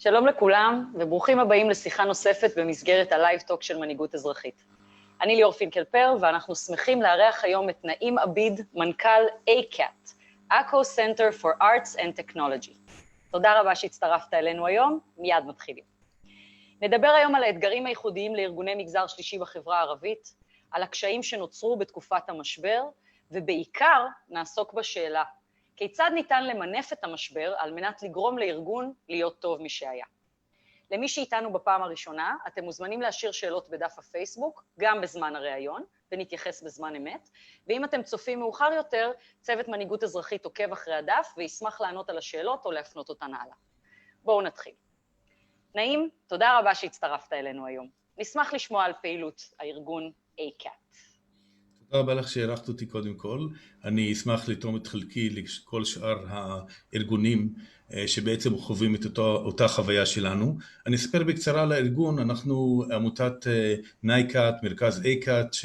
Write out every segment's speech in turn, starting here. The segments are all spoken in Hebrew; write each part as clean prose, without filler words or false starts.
שלום לכולם וברוכים הבאים לשיחה נוספת במסגרת הלייב טוק של מנהיגות אזרחית. אני ליאור פינקל-פר ואנחנו שמחים לארח היום את נעים עביד, מנכ"ל ACAT, ACO Center for Arts and Technology. תודה רבה שהצטרפת אלינו היום, מיד מתחילים. נדבר היום על האתגרים הייחודיים לארגוני מגזר שלישי בחברה הערבית, על הקשיים שנוצרו בתקופת המשבר, ובעיקר נעסוק בשאלה, כיצד ניתן למנף את המשבר על מנת לגרום לארגון להיות טוב משהיה. למי שאיתנו בפעם הראשונה, אתם מוזמנים להשאיר שאלות בדף הפייסבוק, גם בזמן הראיון, ונתייחס בזמן אמת, ואם אתם צופים מאוחר יותר, צוות מנהיגות אזרחית עוקב אחרי הדף, וישמח לענות על השאלות או להפנות אותן הלאה. בואו נתחיל. נעים, תודה רבה שהצטרפת אלינו היום. נשמח לשמוע על פעילות הארגון ACAT. תודה רבה לך שהערכת אותי קודם כל. אני אשמח לתרום את חלקי לכל שאר הארגונים שבעצם חווים את אותה חוויה שלנו. אני אספר בקצרה על הארגון. אנחנו עמותת נייקאט, מרכז ACAT,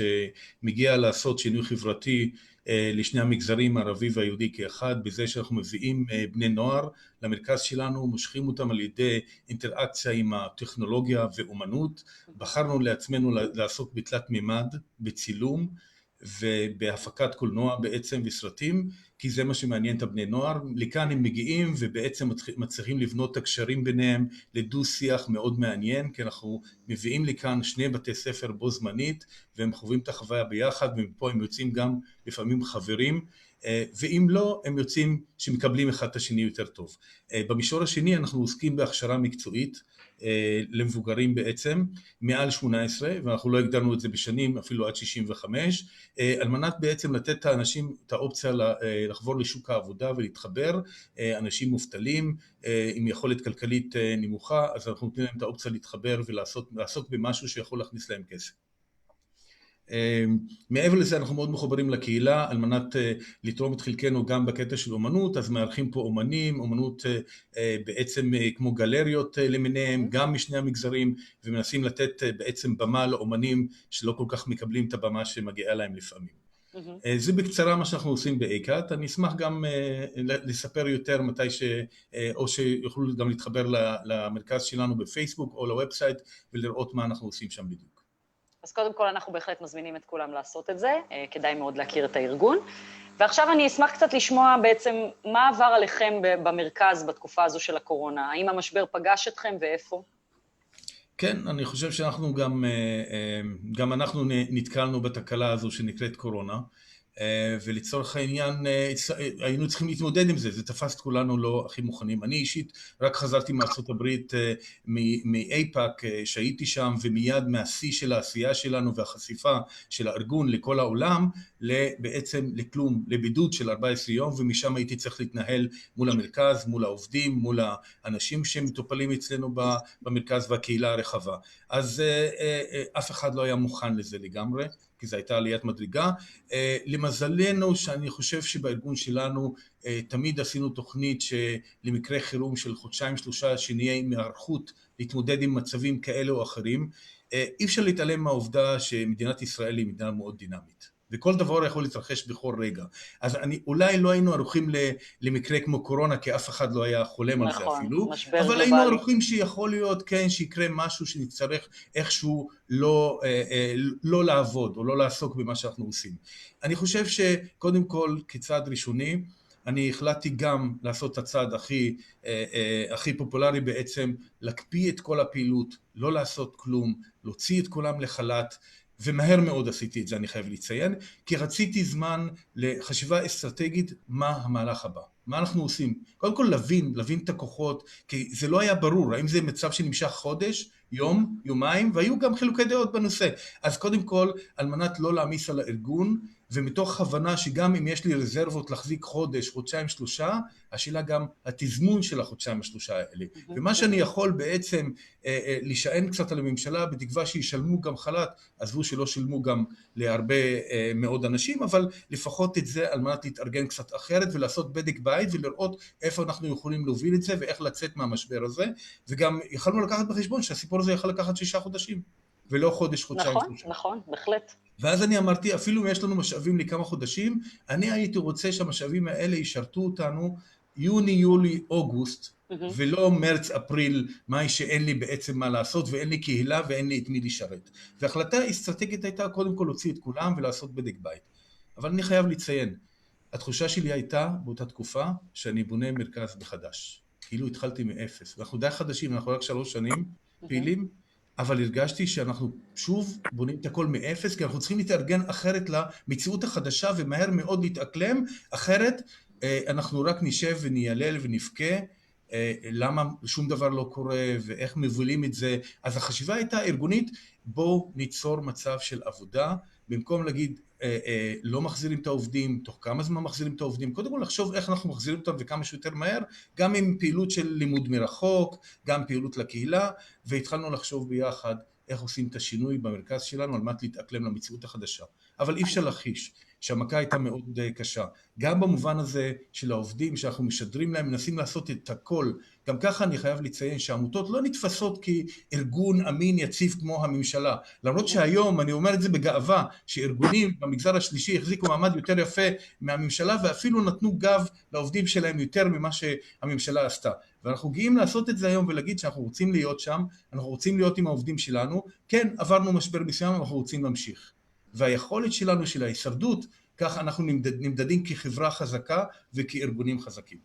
שמגיע לעשות שינוי חברתי לשני המגזרים, הערבי והיהודי כאחד, בזה שאנחנו מביאים בני נוער למרכז שלנו, מושכים אותם על ידי אינטראקציה עם הטכנולוגיה ואומנות. בחרנו לעצמנו לעסוק בתלת מימד, בצילום, ובהפקת קולנוע בעצם וסרטים, כי זה מה שמעניין את הבני נוער. לכאן הם מגיעים ובעצם מצליחים לבנות הקשרים ביניהם לדו שיח מאוד מעניין, כי אנחנו מביאים לכאן שני בתי ספר בו זמנית, והם חווים את החוויה ביחד, ומפה הם יוצאים גם לפעמים חברים, ואם לא, הם יוצאים שמקבלים אחד את השני יותר טוב. במישור השני אנחנו עוסקים בהכשרה מקצועית, למבוגרים בעצם, מעל 18, ואנחנו לא הגדרנו את זה בשנים, אפילו עד 65, על מנת בעצם לתת לאנשים את האופציה לחבור לשוק העבודה ולהתחבר, אנשים מובטלים, עם יכולת כלכלית נמוכה, אז אנחנו נותנים להם את האופציה להתחבר ולעסוק במשהו שיכול להכניס להם כסף. מעבר לזה אנחנו מאוד מחוברים לקהילה על מנת לתרום את חלקנו גם בקטע של אומנות, אז מארחים פה אומנים, אומנות בעצם כמו גלריות למיניהם, גם משני המגזרים, ומנסים לתת בעצם במה לאומנים שלא כל כך מקבלים את הבמה שמגיעה להם לפעמים. זה בקצרה מה שאנחנו עושים ב-ACAT. אני אשמח גם לספר יותר מתי או שיוכלו גם להתחבר למרכז שלנו בפייסבוק או לוובסייט ולראות מה אנחנו עושים שם בדיוק. אז קודם כל אנחנו בהחלט מזמינים את כולם לעשות את זה, כדאי מאוד להכיר את הארגון. ועכשיו אני אשמח קצת לשמוע בעצם מה עבר עליכם במרכז בתקופה הזו של הקורונה. האם המשבר פגש אתכם ואיפה? כן, אני חושב שאנחנו גם אנחנו נתקלנו בתקלה הזו שנקראת קורונה, ולצורך העניין היינו צריכים להתמודד עם זה, זה תפס את כולנו לא הכי מוכנים. אני אישית רק חזרתי מארצות הברית, מאיפאק, שהייתי שם, ומיד מהשיא של העשייה שלנו והחשיפה של הארגון לכל העולם, בעצם לכלום, לבידוד של 14 יום, ומשם הייתי צריך להתנהל מול המרכז, מול העובדים, מול האנשים שמטופלים אצלנו במרכז והקהילה הרחבה. אז אף אחד לא היה מוכן לזה לגמרי, כי זו הייתה עליית מדרגה. למזלנו שאני חושב שבארגון שלנו תמיד עשינו תוכנית שלמקרה חירום של חודשיים-שלושה שנהיה עם הערכות להתמודד עם מצבים כאלה או אחרים. אי אפשר להתעלם מהעובדה שמדינת ישראל היא מדינה מאוד דינמית, וכל דבר יכול להתרחש בכל רגע. אז אולי לא היינו ערוכים למקרה כמו קורונה, כי אף אחד לא היה חולם על זה אפילו, אבל היינו ערוכים שיכול להיות, כן, שיקרה משהו שנצטרך איכשהו לא לעבוד או לא לעסוק במה שאנחנו עושים. אני חושב שקודם כל, כצעד ראשוני, אני החלטתי גם לעשות את הצעד הכי פופולרי בעצם, להקפיא את כל הפעילות, לא לעשות כלום, להוציא את כולם לחל"ת, ומהר מאוד עשיתי את זה, אני חייב לציין, כי רציתי זמן לחשיבה אסטרטגית מה המהלך הבא, מה אנחנו עושים. קודם כל להבין את הכוחות, כי זה לא היה ברור, האם זה מצב שנמשך חודש, יום, יומיים, והיו גם חילוקי דעות בנושא. אז קודם כל, על מנת לא להעמיס על הארגון, ומתוך הבנה שגם אם יש לי רזרבות להחזיק חודש, חודשיים, שלושה, השאלה גם התזמון של החודשיים השלושה האלה. ומה שאני יכול בעצם להישען קצת על הממשלה, בתקווה שישלמו גם חל"ת, עזבו שלא שילמו גם להרבה מאוד אנשים, אבל לפחות את זה על מנת להתארגן קצת אחרת, ולעשות בדק בית, ולראות איפה אנחנו יכולים להוביל את זה, ואיך לצאת מהמשבר הזה, וגם יכולנו לקחת בחשבון שהסיפור הזה יכול לקחת 6 חודשים. ולא חודש, חודשיים, שלושה. נכון, בהחלט. ואז אני אמרתי, אפילו אם יש לנו משאבים לכמה חודשים, אני הייתי רוצה שהמשאבים האלה ישרתו אותנו יוני, יולי, אוגוסט, מהמם. ולא מרץ, אפריל, מאי, שאין לי בעצם מה לעשות, ואין לי קהילה ואין לי את מי לשרת. וההחלטה אסטרטגית הייתה קודם כל להוציא את כולם ולעשות בדק בית. אבל אני חייב לציין, התחושה שלי הייתה באותה תקופה שאני בונה מרכז בחדש. כאילו התחלתי מאפס, ואנחנו די חדשים, אנחנו רק 3 שנים פעילים, אבל הרגשתי שאנחנו שוב בונים את הכל מאפס, כי אנחנו צריכים להתארגן אחרת למציאות החדשה ומהר מאוד להתאקלם, אחרת אנחנו רק נשב וניילל ונבכה, למה שום דבר לא קורה ואיך מבולים את זה. אז החשיבה הייתה ארגונית, בואו ניצור מצב של עבודה, במקום להגיד לא מחזירים את העובדים, תוך כמה זמן מחזירים את העובדים, קודם כל לחשוב איך אנחנו מחזירים אותם וכמה שיותר מהר, גם עם פעילות של לימוד מרחוק, גם פעילות לקהילה, והתחלנו לחשוב ביחד איך עושים את השינוי במרכז שלנו על מנת להתאקלם למציאות החדשה. אבל אי אפשר להחיש שהמכה הייתה מאוד קשה, גם במובן הזה של העובדים שאנחנו משדרים להם, מנסים לעשות את הכל. גם ככה אני חייב לציין שהעמותות לא נתפסות כארגון אמין יציב כמו הממשלה, למרות שהיום אני אומר את זה בגאווה, שארגונים במגזר השלישי החזיקו מעמד יותר יפה מהממשלה, ואפילו נתנו גב לעובדים שלהם יותר ממה שהממשלה עשתה. ואנחנו גאים לעשות את זה היום ולהגיד שאנחנו רוצים להיות שם, אנחנו רוצים להיות עם העובדים שלנו, כן, עברנו משבר מסוים, אנחנו רוצים להמשיך. והיכולת שלנו של ההישרדות, כך אנחנו נמדדים כחברה חזקה וכארגונים חזקים.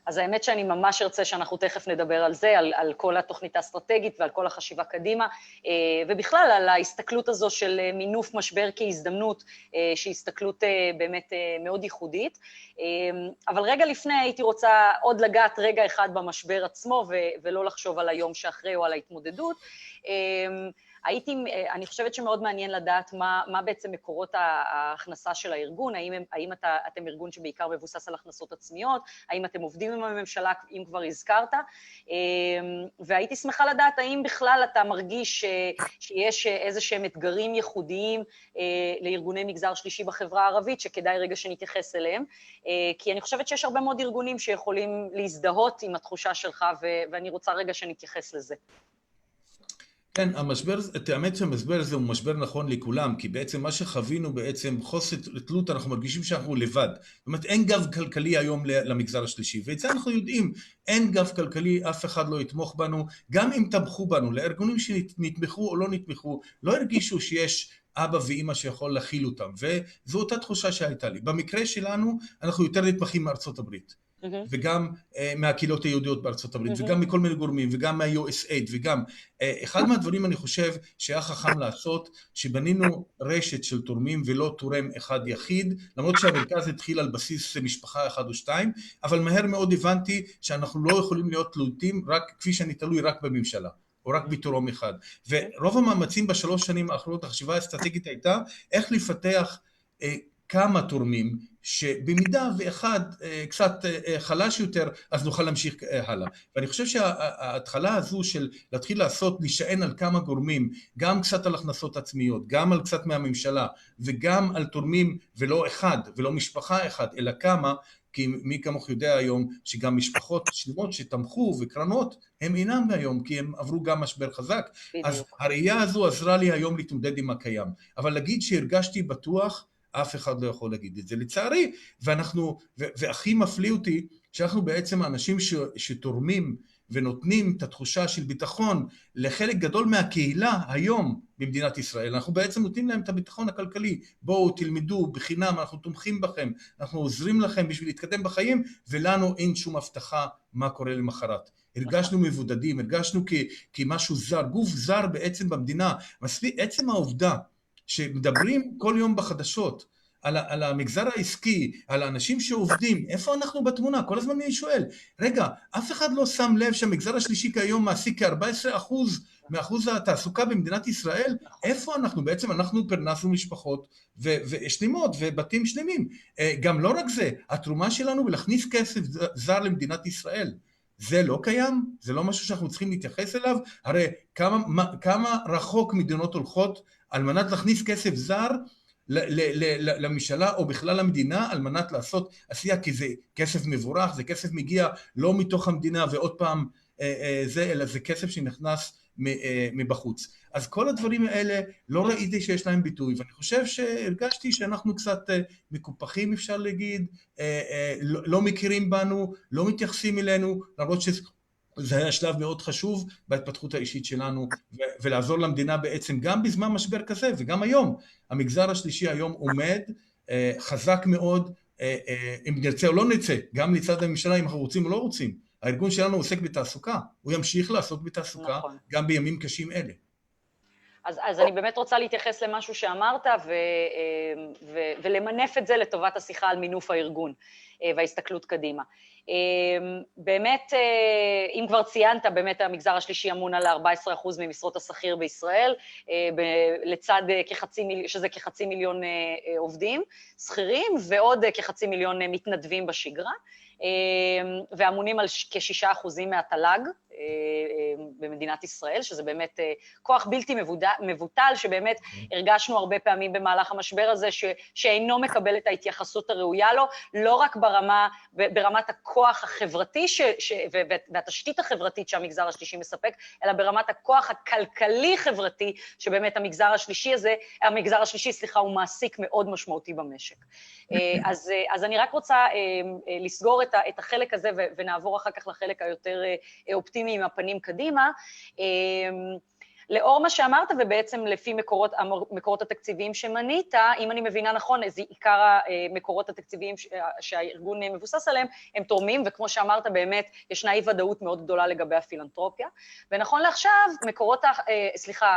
אז האמת שאני ממש ארצה שאנחנו תכף נדבר על זה, על כל התוכנית האסטרטגית ועל כל החשיבה קדימה, ובכלל על ההסתכלות הזו של מינוף משבר כהזדמנות, שהיא הסתכלות באמת מאוד ייחודית. אבל רגע לפני הייתי רוצה עוד לגעת רגע אחד במשבר עצמו, ולא לחשוב על היום שאחרי או על ההתמודדות. אני חושבת שמאוד מעניין לדעת מה בעצם מקורות ההכנסה של הארגון, האם אתם ארגון שבעיקר מבוסס על הכנסות עצמיות, האם אתם עובדים עם הממשלה, אם כבר הזכרת, והייתי שמחה לדעת האם בכלל אתה מרגיש שיש איזה שהם אתגרים ייחודיים לארגוני מגזר שלישי בחברה הערבית, שכדאי רגע שנתייחס אליהם, כי אני חושבת שיש הרבה מאוד ארגונים שיכולים להזדהות עם התחושה שלך, ואני רוצה רגע שנתייחס לזה. כן, האמת שהמשבר הזה הוא משבר נכון לכולם, כי בעצם מה שחווינו בעצם חוסר תלות, אנחנו מרגישים שאנחנו לבד. זאת אומרת, אין גב כלכלי היום למגזר השלישי, ואת זה אנחנו יודעים, אין גב כלכלי, אף אחד לא יתמוך בנו, גם אם תמכו בנו, לארגונים שנתמכו או לא נתמכו, לא הרגישו שיש אבא ואמא שיכול להכיל אותם, וזו אותה תחושה שהייתה לי. במקרה שלנו, אנחנו יותר נתמכים מארצות הברית. וגם מהקהילות היהודיות בארצות הברית, וגם מכל מיני גורמים, וגם מה-USAID, וגם אחד מהדברים אני חושב שהיה חכם לעשות, שבנינו רשת של תורמים ולא תורם אחד יחיד, למרות שהמרכז התחיל על בסיס משפחה 1 או 2, אבל מהר מאוד הבנתי שאנחנו לא יכולים להיות תלויים רק כפי שאני תלוי רק בממשלה. או רק בתורם אחד. ורוב המאמצים ב3 שנים האחרונות, החשיבה האסטרטגית הייתה איך לפתח כמה תורמים, שבמידה ואחד קצת חלש יותר, אז נוכל להמשיך הלאה. ואני חושב שההתחלה הזו של להתחיל להישען על כמה גורמים, גם קצת על הכנסות עצמיות, גם על קצת מהממשלה, וגם על תורמים ולא אחד, ולא משפחה אחד, אלא כמה, כי מי כמוך יודע היום שגם משפחות שלמות שתמכו וקרנות, הם אינם היום, כי הם עברו גם משבר חזק. אז הראייה הזו עזרה לי היום להתמודד עם הקיים. אבל להגיד שהרגשתי בטוח, אף אחד לא יכול להגיד את זה. לצערי, והכי מפליא אותי, שאנחנו בעצם האנשים שתורמים ונותנים את התחושה של ביטחון לחלק גדול מהקהילה היום במדינת ישראל. אנחנו בעצם נותנים להם את הביטחון הכלכלי. בואו תלמדו בחינם, אנחנו תומכים בכם, אנחנו עוזרים לכם בשביל להתקדם בחיים, ולנו אין שום הבטחה מה קורה למחרת. הרגשנו מבודדים, הרגשנו כמשהו זר, גוף זר בעצם במדינה. מספיק עצם העובדה שמדברים כל יום בחדשות על המגזר העסקי, על האנשים שעובדים, איפה אנחנו בתמונה? כל הזמן אני שואל, רגע, אף אחד לא שם לב שהמגזר השלישי כיום מעסיק כ-14% מאחוז התעסוקה במדינת ישראל? איפה אנחנו? בעצם אנחנו פרנסנו משפחות ושלימות ובתים שלמים. גם לא רק זה, התרומה שלנו בלהכניס כסף זר למדינת ישראל, זה לא קיים? זה לא משהו שאנחנו צריכים להתייחס אליו? הרי כמה רחוק מדינות הולכות על מנת להכניס כסף זר לממשלה או בכלל למדינה, על מנת לעשות עשייה, כי זה כסף מבורך, זה כסף מגיע לא מתוך המדינה ועוד פעם זה, אלא זה כסף שנכנס מבחוץ. אז כל הדברים האלה לא ראיתי שיש להם ביטוי, ואני חושב שהרגשתי שאנחנו קצת מקופחים, אפשר להגיד, לא מכירים בנו, לא מתייחסים אלינו, למרות שזה היה שלב מאוד חשוב בהתפתחות האישית שלנו, ולעזור למדינה בעצם גם בזמן משבר כזה, וגם היום. המגזר השלישי היום עומד חזק מאוד, אם נרצה או לא נרצה, גם לצד הממשלה, אם אנחנו רוצים או לא רוצים. הארגון שלנו עוסק בתעסוקה, הוא ימשיך לעסוק בתעסוקה, נכון. גם בימים קשים אלה. אז אני באמת רוצה להתייחס למשהו שאמרת, ולמנף את זה לטובת השיחה על מינוף הארגון וההסתכלות קדימה. באמת, אם כבר ציינת, באמת המגזר השלישי אמון על 14% ממשרות השכיר בישראל, לצד שזה כחצי מיליון עובדים, שכירים, ועוד כחצי מיליון מתנדבים בשגרה, ואמונים על כ6% מהתל"ג במדינת ישראל, שזה באמת כוח בלתי מבוטל, שבאמת הרגשנו הרבה פעמים במהלך המשבר הזה, שאינו מקבל את ההתייחסות הראויה לו, לא רק ברמת הכוח החברתי והתשתית החברתית שהמגזר השלישי מספק, אלא ברמת הכוח הכלכלי-חברתי, שבאמת המגזר השלישי, הוא מעסיק מאוד משמעותי במשק. אז אני רק רוצה לסגור את החלק הזה, ונעבור אחר כך לחלק היותר אופטימי עם הפנים קדימה. לאור מה שאמרת, ובעצם לפי מקורות התקציביים שמנית, אם אני מבינה נכון, אז עיקר המקורות התקציביים שהארגון מבוסס עליהם, הם תורמים, וכמו שאמרת, באמת ישנה אי-ודאות מאוד גדולה לגבי הפילנתרופיה. ונכון לעכשיו,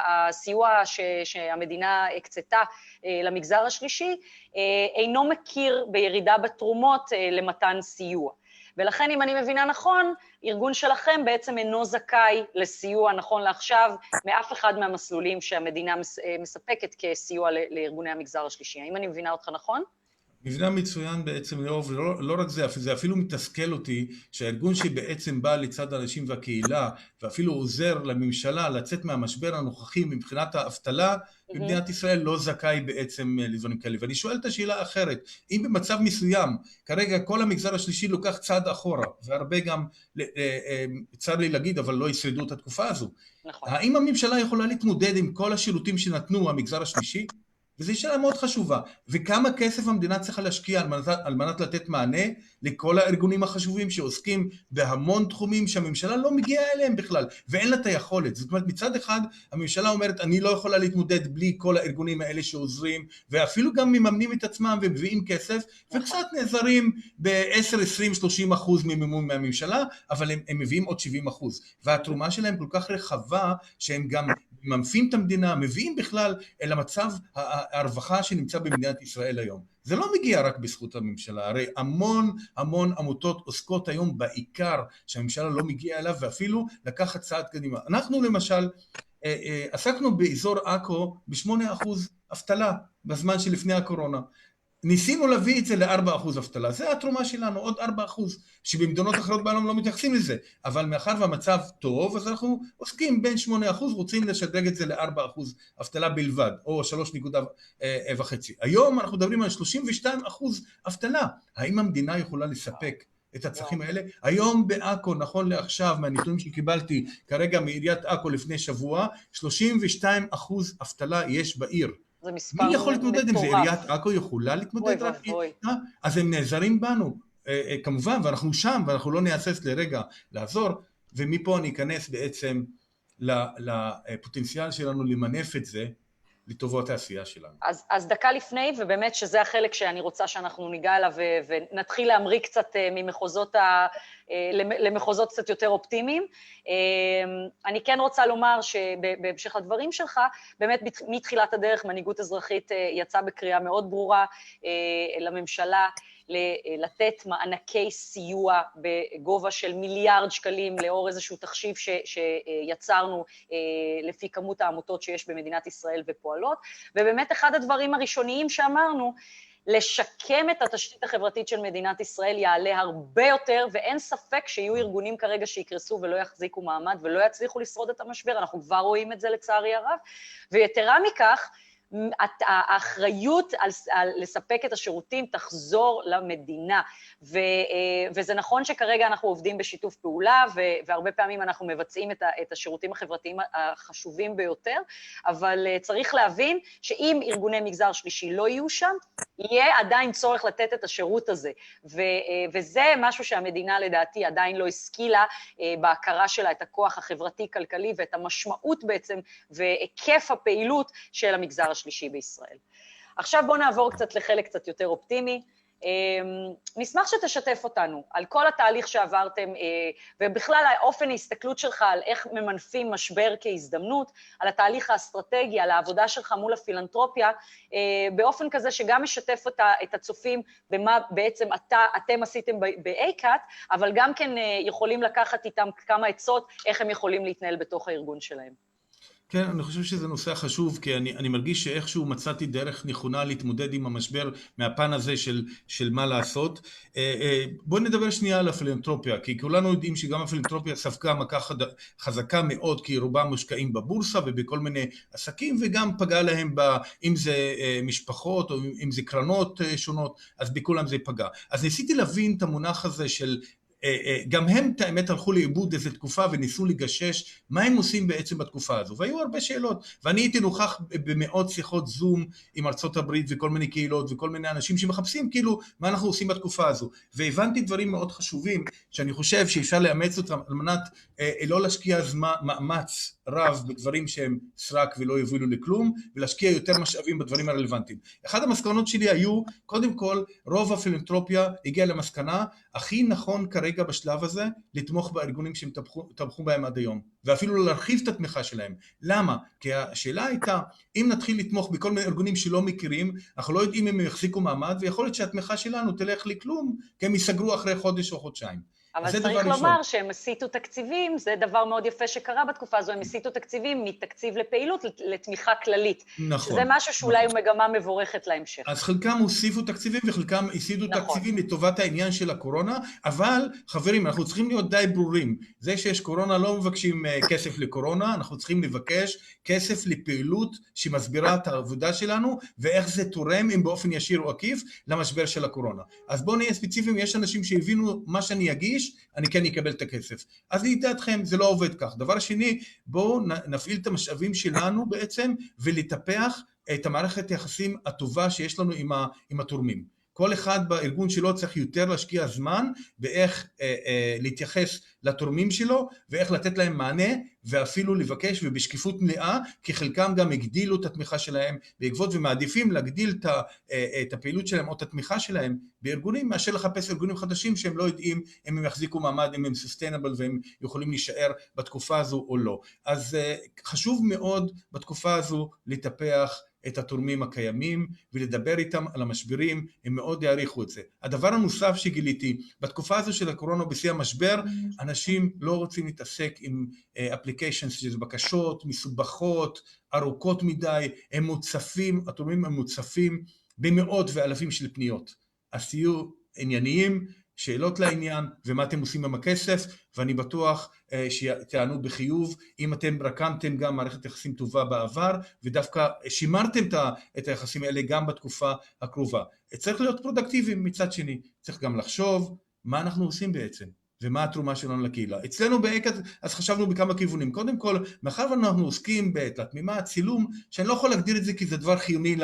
הסיוע שהמדינה הקצתה למגזר השלישי, אינו מכיר בירידה בתרומות למתן סיוע. ולכן, אם אני מבינה נכון, ארגון שלכם בעצם אינו זכאי לסיוע נכון לעכשיו, מאף אחד מהמסלולים שהמדינה מספקת כסיוע לארגוני המגזר השלישי. האם אני מבינה אותך נכון? מבינה מצוין בעצם, לא רק זה, זה אפילו מתסכל אותי, שהארגון שבעצם בא לצד האנשים והקהילה, ואפילו עוזר לממשלה לצאת מהמשבר הנוכחי מבחינת האבטלה, במדינת ישראל לא זכאי בעצם לדברים כאלה. ואני שואל את השאלה האחרת, אם במצב מסוים, כרגע כל המגזר השלישי לוקח צעד אחורה, והרבה גם, צר לי להגיד, אבל לא ישרדו את התקופה הזו. נכון. האם הממשלה יכולה להתמודד עם כל השירותים שנתנו המגזר השלישי? וזו שאלה מאוד חשובה, וכמה כסף המדינה צריכה להשקיע על מנת לתת מענה לכל הארגונים החשובים שעוסקים בהמון תחומים שהממשלה לא מגיעה אליהם בכלל, ואין לה את היכולת. זאת אומרת, מצד אחד הממשלה אומרת, אני לא יכולה להתמודד בלי כל הארגונים האלה שעוזרים, ואפילו גם מממנים את עצמם ומביאים כסף, וקצת נעזרים ב-10, 20, 30% ממימון מהממשלה, אבל הם מביאים עוד 70%. והתרומה שלהם כל כך רחבה, שהם גם ממנפים את המדינה, מביאים בכלל אל המצב הרווחה שנמצא במדינת ישראל היום. זה לא מגיע רק בזכות הממשלה, הרי המון עמותות עוסקות היום בעיקר שהממשלה לא מגיעה אליו, ואפילו לקחת צעד קדימה. אנחנו למשל עסקנו באזור עכו ב8% אבטלה בזמן שלפני הקורונה. ניסינו להביא את זה ל4% אבטלה, זה התרומה שלנו, עוד 4%, שבמדינות אחרות בעולם לא מתייחסים לזה, אבל מאחר והמצב טוב, אז אנחנו עוסקים בין 8%, רוצים לשדרג את זה ל4% אבטלה בלבד, או 3.5. היום אנחנו מדברים על 32% אבטלה. האם המדינה יכולה לספק את הצרכים האלה? היום בעכו, נכון לעכשיו, מהנתונים שקיבלתי כרגע מעיריית עכו לפני שבוע, 32% אבטלה יש בעיר. מי יכול להתמודד עם זה? עיריית עכו יכולה להתמודד רק איתה? אז הם נעזרים בנו, כמובן, ואנחנו שם, ואנחנו לא נהסס לרגע לעזור, ומפה אני אכנס בעצם לפוטנציאל שלנו למנף את זה, לטובות העשייה שלנו. אז דקה לפני, ובאמת שזה החלק שאני רוצה שאנחנו ניגע אליו, ונתחיל להמריא קצת למחוזות קצת יותר אופטימיים. אני כן רוצה לומר שבהמשך לדברים שלך, באמת מתחילת הדרך מנהיגות אזרחית יצאה בקריאה מאוד ברורה לממשלה, לתת מענקי סיוע בגובה של מיליארד שקלים לאור איזשהו תחשיב שיצרנו לפי כמות העמותות שיש במדינת ישראל ופועלות, ובאמת אחד הדברים הראשוניים שאמרנו, לשקם את התשתית החברתית של מדינת ישראל יעלה הרבה יותר, ואין ספק שיהיו ארגונים כרגע שיקרסו ולא יחזיקו מעמד ולא יצליחו לשרוד את המשבר, אנחנו כבר רואים את זה לצערי הרב, ויתרה מכך, האחריות על לספק את השירותים תחזור למדינה, וזה נכון שכרגע אנחנו עובדים בשיתוף פעולה, והרבה פעמים אנחנו מבצעים את השירותים החברתיים החשובים ביותר, אבל צריך להבין שאם ארגוני מגזר שלישי לא יהיו שם, יהיה עדיין צורך לתת את השירות הזה, וזה משהו שהמדינה לדעתי עדיין לא השכילה בהכרה שלה את הכוח החברתי-כלכלי ואת המשמעות בעצם והיקף הפעילות של המגזר השלישי בישראל. עכשיו בואו נעבור קצת לחלק קצת יותר אופטימי. נשמח שתשתף אותנו על כל התהליך שעברתם, ובכלל האופן ההסתכלות שלך על איך ממנפים משבר כהזדמנות, על התהליך האסטרטגי, על העבודה שלך מול הפילנתרופיה, באופן כזה שגם משתף את הצופים במה בעצם אתם עשיתם ב-ACAT, אבל גם כן יכולים לקחת איתם כמה עצות איך הם יכולים להתנהל בתוך הארגון שלהם. כן, אני חושב שזה נושא חשוב, כי אני מרגיש שאיכשהו מצאתי דרך נכונה להתמודד עם המשבר מהפן הזה של מה לעשות. בואו נדבר שנייה על הפילנתרופיה, כי כולנו יודעים שגם הפילנתרופיה ספגה מכה חזקה מאוד, כי רובם מושקעים בבורסה ובכל מיני עסקים, וגם פגע להם אם זה משפחות או אם זה קרנות שונות, אז בכולם זה פגע. אז ניסיתי להבין את המונח הזה של גם הם את האמת הלכו לאיבוד איזו תקופה וניסו לגשש מה הם עושים בעצם בתקופה הזו, והיו הרבה שאלות, ואני הייתי נוכח במאות שיחות זום עם ארצות הברית וכל מיני קהילות וכל מיני אנשים שמחפשים כאילו מה אנחנו עושים בתקופה הזו, והבנתי דברים מאוד חשובים שאני חושב שאפשר לאמץ אותם על מנת לא להשקיע מאמץ רב בדברים שהם סרק ולא יובילו לכלום, ולהשקיע יותר משאבים בדברים הרלוונטיים. אחד המסקנות שלי היו, קודם כל, רוב הפילנתרופיה הגיע למסקנה, הכי נכון כרגע בשלב הזה, לתמוך בארגונים שהם תמכו בהם עד היום, ואפילו להרחיב את התמיכה שלהם. למה? כי השאלה הייתה, אם נתחיל לתמוך בכל מיני ארגונים שלא מכירים, אנחנו לא יודעים אם הם יחזיקו מעמד, ויכול להיות שהתמיכה שלנו תלך לכלום, כי הם ייסגרו אחרי חודש או חודשיים. אבל צריך לומר שהם הסיטו תקציבים, זה דבר מאוד יפה שקרה בתקופה הזו, הם הסיטו תקציבים מתקציב לפעילות לתמיכה כללית. נכון. שזה משהו שאולי הוא מגמה מבורכת להמשך. אז חלקם הוסיפו תקציבים וחלקם הסיטו תקציבים לטובת העניין של הקורונה, אבל חברים, אנחנו צריכים להיות די ברורים. זה שיש קורונה לא מבקשים כסף לקורונה, אנחנו צריכים לבקש כסף לפעילות שמסבירה את העבודה שלנו, ואיך זה תורם, אם באופן ישיר או עקיף, למשבר של הקורונה. אז בואו נהיה ספציפיים, יש אנשים שהבינו מה שאני אגיש, אני כן אקבל את הכסף. אז לידיעתכם, זה לא עובד כך. דבר שני, בואו נפעיל את המשאבים שלנו בעצם, ולטפח את המערכת היחסים הטובה שיש לנו עם התורמים. כל אחד בארגון שלו צריך יותר להשקיע זמן באיך להתייחס לתורמים שלו, ואיך לתת להם מענה, ואפילו לבקש ובשקיפות מלאה, כי חלקם גם הגדילו את התמיכה שלהם בעקבות, ומעדיפים להגדיל את הפעילות שלהם או את התמיכה שלהם בארגונים, מאשר לחפש ארגונים חדשים שהם לא יודעים אם הם יחזיקו מעמד, אם הם sustainable והם יכולים להישאר בתקופה הזו או לא. אז חשוב מאוד בתקופה הזו לטפח את התורמים הקיימים ולדבר איתם על המשברים, הם מאוד יעריכו את זה. הדבר הנוסף שגיליתי, בתקופה הזו של הקורונה בשיא המשבר, אנשים לא רוצים להתעסק עם אפליקיישנס, שזה בקשות מסובכות, ארוכות מדי, הם מוצפים, התורמים הם מוצפים במאות ואלפים של פניות. אז תהיו ענייניים, שאלות לעניין ומה אתם עושים עם הכסף, ואני בטוח שתענו בחיוב. אם אתם רקמתם גם מערכת יחסים טובה בעבר, ודווקא שימרתם את היחסים האלה גם בתקופה הקרובה. צריך להיות פרודקטיביים מצד שני, צריך גם לחשוב מה אנחנו עושים בעצם, ומה התרומה שלנו לקהילה. אצלנו באקאט, אז חשבנו בכמה כיוונים. קודם כל, מאחר ואנחנו עוסקים בתמימה, צילום, שאני לא יכול להגדיר את זה כי זה דבר חיוני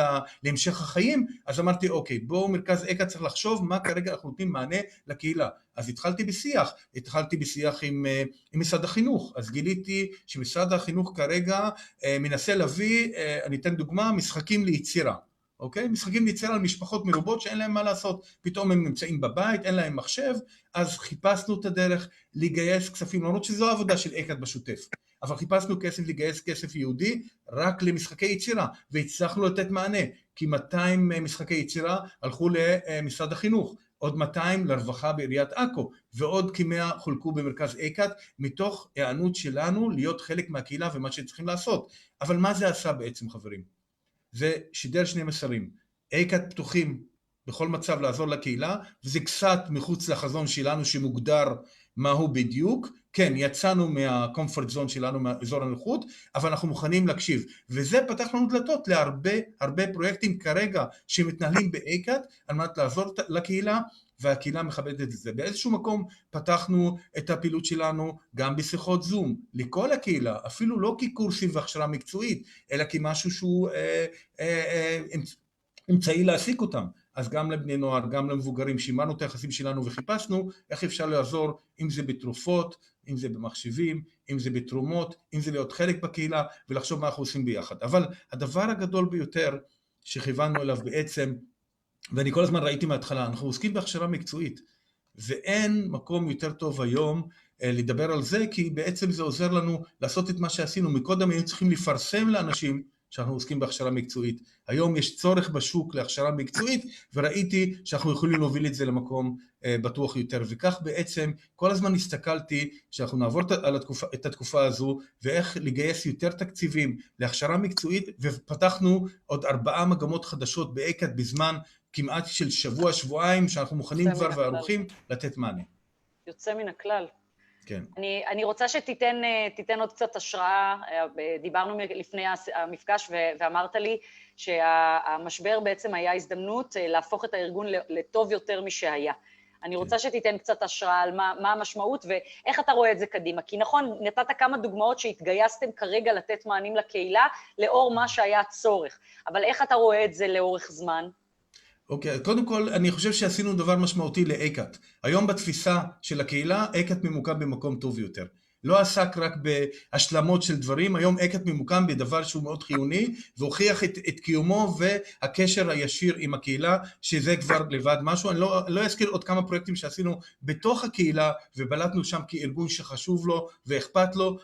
להמשך החיים, אז אמרתי, אוקיי, בואו מרכז אקאט צריך לחשוב מה כרגע אנחנו נותנים מענה לקהילה. אז התחלתי בשיח עם משרד החינוך. אז גיליתי שמשרד החינוך כרגע מנסה להביא, אני אתן דוגמה, משחקים ליצירה. אוקיי? משחקים ליצירה על משפחות מרובות שאין להם מה לעשות, פתאום הם נמצאים בבית, אין להם מחשב, אז חיפשנו את הדרך לגייס כספים, למרות שזו העבודה של אקאט בשוטף, אבל חיפשנו כסף לגייס כסף יהודי רק למשחקי יצירה, והצלחנו לתת מענה, כי 200 משחקי יצירה הלכו למשרד החינוך, עוד 200 לרווחה בעיריית עכו, ועוד כ100 חולקו במרכז אקאט, מתוך הענות שלנו להיות חלק מהקהילה ומה שצריכים לעשות. אבל מה זה עשה בעצם, חברים? זה שידר שני מסרים. אקאט פתוחים בכל מצב לעזור לקהילה, וזה קצת מחוץ לחזון שלנו שמוגדר מהו בדיוק. כן, יצאנו מהקומפורט זון שלנו, מאזור הנוחות, אבל אנחנו מוכנים להקשיב. וזה פתח לנו דלתות להרבה פרויקטים כרגע שמתנהלים באייקאט, על מנת לעזור לקהילה, והקהילה מכבדת את זה. באיזשהו מקום פתחנו את הפעילות שלנו גם בשיחות זום, לכל הקהילה, אפילו לא כקורסים והכשרה מקצועית, אלא כמשהו שהוא אמצעי להעסיק אותם. אז גם לבני נוער, גם למבוגרים, שימרנו את היחסים שלנו וחיפשנו איך אפשר לעזור, אם זה בתרופות, אם זה במחשבים, אם זה בתרומות, אם זה להיות חלק בקהילה, ולחשוב מה אנחנו עושים ביחד. אבל הדבר הגדול ביותר שכיוונו אליו בעצם, ואני כל הזמן ראיתי מההתחלה, אנחנו עוסקים בהכשרה מקצועית, ואין מקום יותר טוב היום לדבר על זה, כי בעצם זה עוזר לנו לעשות את מה שעשינו. מקודם היינו צריכים לפרסם לאנשים שאנחנו עוסקים בהכשרה מקצועית. היום יש צורך בשוק להכשרה מקצועית, וראיתי שאנחנו יכולים להוביל את זה למקום בטוח יותר. וכך בעצם כל הזמן הסתכלתי שאנחנו נעבור את התקופה הזו, ואיך לגייס יותר תקציבים להכשרה מקצועית, ופתחנו עוד 4 מגמות חדשות באייקאט בזמן כמעט של שבוע-שבועיים, שאנחנו מוכנים כבר וערוכים לתת מענה. יוצא מן הכלל. כן. אני רוצה שתיתן עוד קצת השראה. דיברנו לפני המפגש ואמרת לי שהמשבר בעצם היה הזדמנות להפוך את הארגון לטוב יותר משהיה. אני רוצה שתיתן קצת השראה על מה המשמעות ואיך אתה רואה את זה קדימה. כי נכון, נתת כמה דוגמאות שהתגייסתם כרגע לתת מענים לקהילה לאור מה שהיה צורך. אבל איך אתה רואה את זה לאורך זמן? אוקיי, קודם כל אני חושב שעשינו דבר משמעותי לאייקאט. היום בתפיסה של הקהילה, אייקאט ממוקם במקום טוב יותר. לא עסק רק בהשלמות של דברים, היום אייקאט ממוקם בדבר שהוא מאוד חיוני, והוכיח את קיומו והקשר הישיר עם הקהילה, שזה כבר לבד משהו. אני לא אזכיר עוד כמה פרויקטים שעשינו בתוך הקהילה, ובלטנו שם כארגון שחשוב לו ואכפת לו,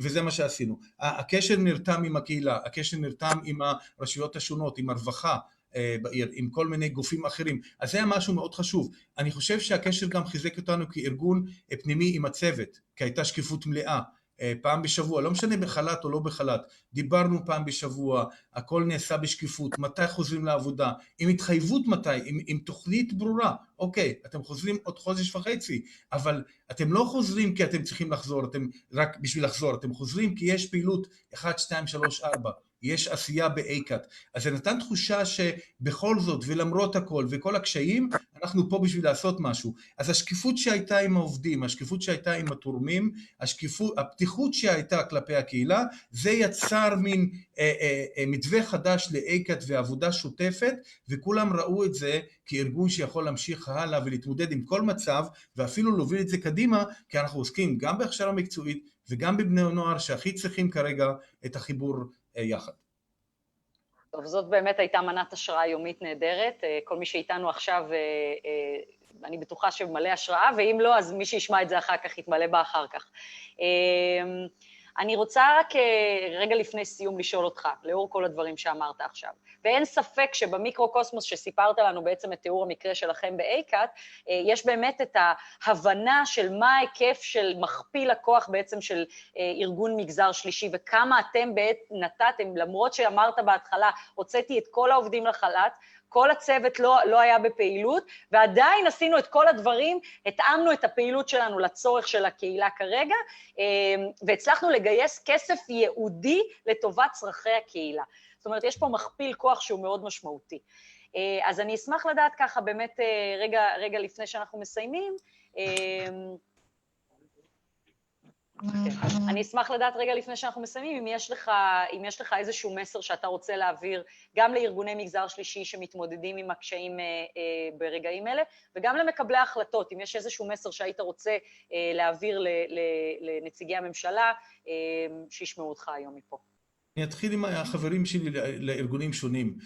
וזה מה שעשינו. הקשר נרתם עם הקהילה, הקשר נרתם עם הרשויות השונות, עם הרווחה, בעיר, עם כל מיני גופים אחרים. אז זה היה משהו מאוד חשוב. אני חושב שהקשר גם חיזק אותנו כארגון פנימי עם הצוות, כי הייתה שקיפות מלאה. פעם בשבוע, לא משנה בחל"ת או לא בחל"ת, דיברנו פעם בשבוע, הכל נעשה בשקיפות, מתי חוזרים לעבודה, עם התחייבות מתי, עם תוכנית ברורה. אוקיי, אתם חוזרים עוד חודש וחצי, אבל אתם לא חוזרים כי אתם צריכים לחזור, אתם רק בשביל לחזור, אתם חוזרים כי יש פעילות 1, 2, 3, 4. יש עשייה באייקאט. אז זה נתן תחושה שבכל זאת ולמרות הכל וכל הקשיים, אנחנו פה בשביל לעשות משהו. אז השקיפות שהייתה עם העובדים, השקיפות שהייתה עם התורמים, הפתיחות שהייתה כלפי הקהילה, זה יצר מין מתווה חדש לאייקאט ועבודה שוטפת, וכולם ראו את זה כארגון שיכול להמשיך הלאה ולהתמודד עם כל מצב, ואפילו להוביל את זה קדימה, כי אנחנו עוסקים גם בהכשרה מקצועית וגם בבני הנוער שהכי צריכים כרגע את החיבור יחד. טוב, זאת באמת הייתה מנת השראה יומית נהדרת. כל מי שאיתנו עכשיו, אני בטוחה שמלא השראה, ואם לא, אז מי שישמע את זה אחר כך יתמלא בה אחר כך. אני רוצה רק רגע לפני סיום לשאול אותך, לאור כל הדברים שאמרת עכשיו. ואין ספק שבמיקרו-קוסמוס שסיפרת לנו בעצם את תיאור המקרה שלכם באייקאט, יש באמת את ההבנה של מה ההיקף של מכפיל הכוח בעצם של ארגון מגזר שלישי, וכמה אתם נתתם, למרות שאמרת בהתחלה, הוצאתי את כל העובדים לחל"ת, כל הצוות לא היה בפעילות, ועדיין עשינו את כל הדברים, התאמנו את הפעילות שלנו לצורך של הקהילה כרגע, והצלחנו לגייס כסף ייעודי לטובת צרכי הקהילה. זאת אומרת, יש פה מכפיל כוח שהוא מאוד משמעותי. אז אני אשמח לדעת ככה באמת רגע לפני שאנחנו מסיימים, אני אשמח לדעת רגע לפני שאנחנו מסיימים, אם יש לך איזשהו מסר שאתה רוצה להעביר גם לארגוני מגזר שלישי שמתמודדים עם הקשיים ברגעים אלה, וגם למקבלי ההחלטות, אם יש איזשהו מסר שהיית רוצה להעביר לנציגי הממשלה, שישמעו אותך היום מפה. אני אתחיל עם החברים שלי לארגונים שונים.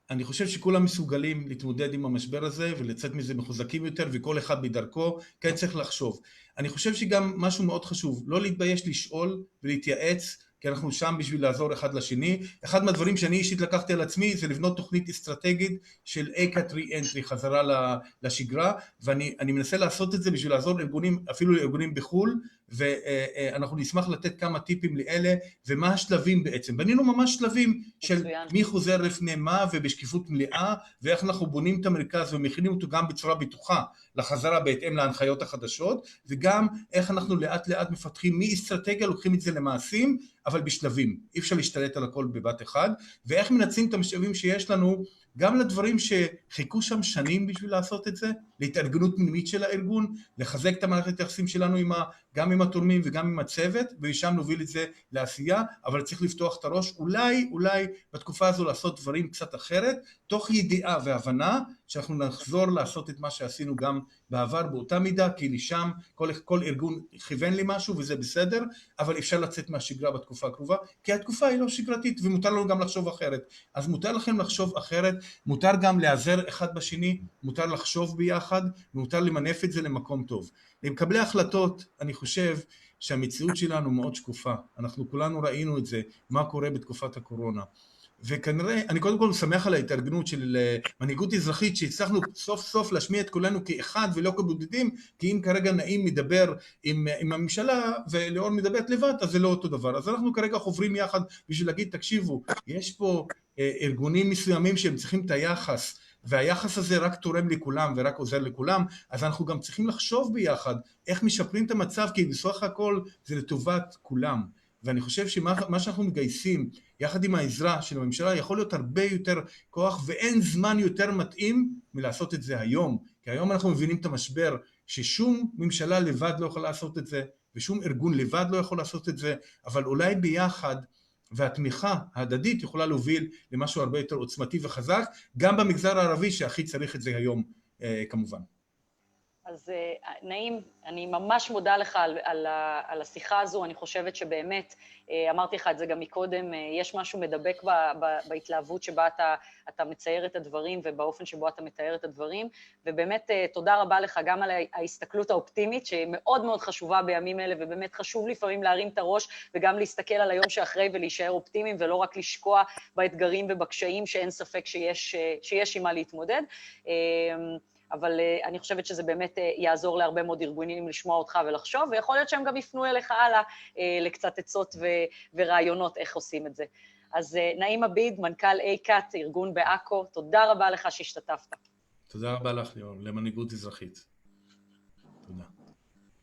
אני חושב שכולם מסוגלים להתמודד עם המשבר הזה ולצאת מזה מחוזקים יותר, וכל אחד בדרכו, כן צריך לחשוב. אני חושב שגם משהו מאוד חשוב, לא להתבייש לשאול ולהתייעץ, כי אנחנו שם בשביל לעזור אחד לשני. אחד מהדברים שאני אישית לקחתי על עצמי זה לבנות תוכנית אסטרטגית של אייקאט רי-אנטרי, חזרה לשגרה, ואני מנסה לעשות את זה בשביל לעזור לארגונים, אפילו לארגונים בחול, ואנחנו נשמח לתת כמה טיפים לאלה, ומה השלבים בעצם. בנינו ממש שלבים של מי חוזר לפני מה ובשקיפות מלאה, ואיך אנחנו בונים את המרכז ומכינים אותו גם בצורה בטוחה לחזרה בהתאם להנחיות החדשות, וגם איך אנחנו לאט לאט מפתחים מאסטרטגיה, לוקחים את זה למעשים, אבל בשלבים. אי אפשר להשתלט על הכל בבת אחד, ואיך מנצלים את המשאבים שיש לנו גם לדברים שחיכו שם שנים בשביל לעשות את זה, להתארגנות פנימית של הארגון, לחזק את המערכת היחסים שלנו גם עם התורמים וגם עם הצוות, ושם נוביל את זה לעשייה, אבל צריך לפתוח את הראש, אולי בתקופה הזו לעשות דברים קצת אחרת, תוך ידיעה והבנה שאנחנו נחזור לעשות את מה שעשינו גם בעבר באותה מידה, כי לשם כל ארגון כיוון לי משהו וזה בסדר, אבל אפשר לצאת מהשגרה בתקופה הקרובה, כי התקופה היא לא שגרתית ומותר לנו גם לחשוב אחרת. אז מותר לכם לחשוב אחרת, מותר גם להיעזר אחד בשני, מותר לחשוב ביחד, ומותר למנף את זה למקום טוב. למקבלי החלטות, אני חושב שהמציאות שלנו מאוד שקופה, אנחנו כולנו ראינו את זה, מה קורה בתקופת הקורונה. וכנראה, אני קודם כל שמח על ההתארגנות של מנהיגות אזרחית, שהצלחנו סוף סוף להשמיע את כולנו כאחד ולא כבודדים, כי אם כרגע נעים מדבר עם הממשלה ולאור מדברת לבד, אז זה לא אותו דבר. אז אנחנו כרגע חוברים יחד בשביל להגיד, תקשיבו, יש פה ארגונים מסוימים שהם צריכים את היחס, והיחס הזה רק תורם לכולם ורק עוזר לכולם, אז אנחנו גם צריכים לחשוב ביחד איך משפרים את המצב, כי בסך הכל זה לטובת כולם. ואני חושב שמה שאנחנו מגייסים יחד עם העזרה של הממשלה יכול להיות הרבה יותר כוח, ואין זמן יותר מתאים מלעשות את זה היום, כי היום אנחנו מבינים את המשבר ששום ממשלה לבד לא יכול לעשות את זה, ושום ארגון לבד לא יכול לעשות את זה, אבל אולי ביחד, והתמיכה ההדדית יכולה להוביל למשהו הרבה יותר עוצמתי וחזק, גם במגזר הערבי שהכי צריך את זה היום כמובן. אז נעים, אני ממש מודה לך על השיחה הזו, אני חושבת שבאמת, אמרתי לך את זה גם מקודם, יש משהו מדבק בהתלהבות שבה אתה מצייר את הדברים ובאופן שבו אתה מתאר את הדברים, ובאמת תודה רבה לך גם על ההסתכלות האופטימית, שהיא מאוד מאוד חשובה בימים אלה, ובאמת חשוב לפעמים להרים את הראש וגם להסתכל על היום שאחרי ולהישאר אופטימיים, ולא רק לשקוע באתגרים ובקשיים שאין ספק שיש עם מה להתמודד. אבל אני חושבת שזה באמת יעזור להרבה מאוד ארגונים לשמוע אותך ולחשוב, ויכול להיות שהם גם יפנו אליך הלאה לקצת עצות ורעיונות איך עושים את זה. אז נעים עביד, מנכ"ל אייקאט, ארגון בעכו, תודה רבה לך שהשתתפת. תודה רבה לך, ליאור, למנהיגות אזרחית.